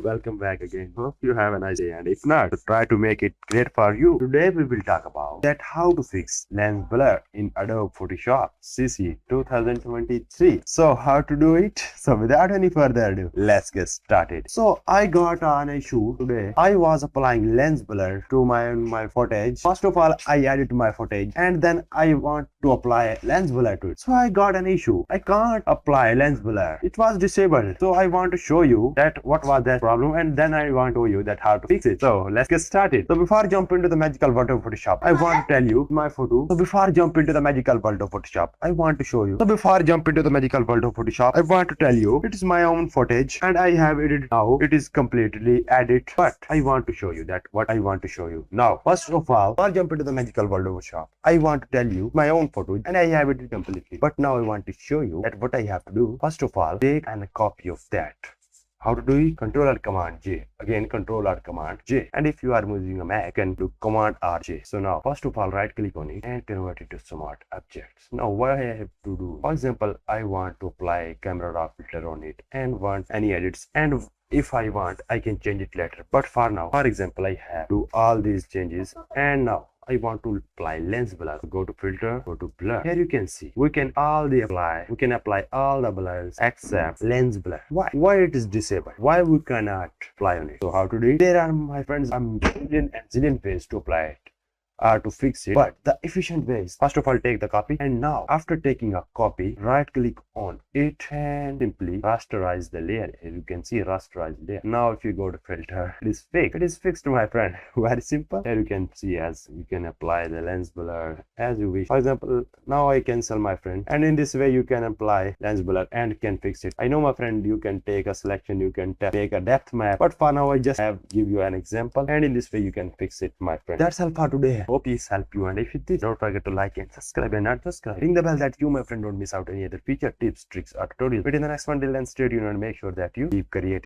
welcome back again. Hope you have a nice day, and if not, try to make it great for you. Today we will talk about that how to fix lens blur in Adobe Photoshop CC 2023. So how to do it? So without any further ado, let's get started. So I got an issue today. I was applying lens blur to my footage. First of all, I added my footage and then I want to apply lens blur to it. So I got an issue. I can't apply lens blur. It was disabled. So I want to show you that what was that problem, and then I want to show you that how to fix it. So let's get started. So before I jump into the magical world of Photoshop, I want to tell you my photo. So before I jump into the magical world of Photoshop, I want to show you. So before I jump into the magical world of Photoshop, I want to tell you it is my own footage and I have edited now. It is completely edited, but I want to show you that what I want to show you now. First of all, I'll jump into the magical world of Photoshop. I want to tell you my own photo and I have it completely. But now I want to show you that what I have to do. First of all, take a copy of that. How to do it? Control Alt Command J. Again, Control Alt Command J. And if you are using a Mac, you can do Command R J. So now, first of all, right click on it and convert it to Smart Objects. Now, what I have to do? For example, I want to apply camera raw filter on it and want any edits, and if I want, I can change it later. But for now, for example, I have to do all these changes, and now I want to apply lens blur. Go to filter, go to blur. Here you can see we can apply all the blurs except lens blur. Why it is disabled? Why we cannot apply on it? So how to do it? There are, my friends, a million and zillion ways to apply it. To fix it, but the efficient way is first of all take the copy, and now after taking a copy, right click on it and simply rasterize the layer. As you can see, rasterize layer. Now if you go to filter, it is fixed. It is fixed, my friend. Very simple. Here you can see as you can apply the lens blur as you wish. For example, now I cancel, my friend, and in this way you can apply lens blur and can fix it. I know, my friend, you can take a selection, you can make a depth map, but for now I just have give you an example, and in this way you can fix it, my friend. That's all for today. Hope this help you, and if it did, don't forget to like and subscribe, and not subscribe, ring the bell that you, my friend, don't miss out any other feature, tips, tricks or tutorials. But in the next one, till then, stay tuned and make sure that you keep creating.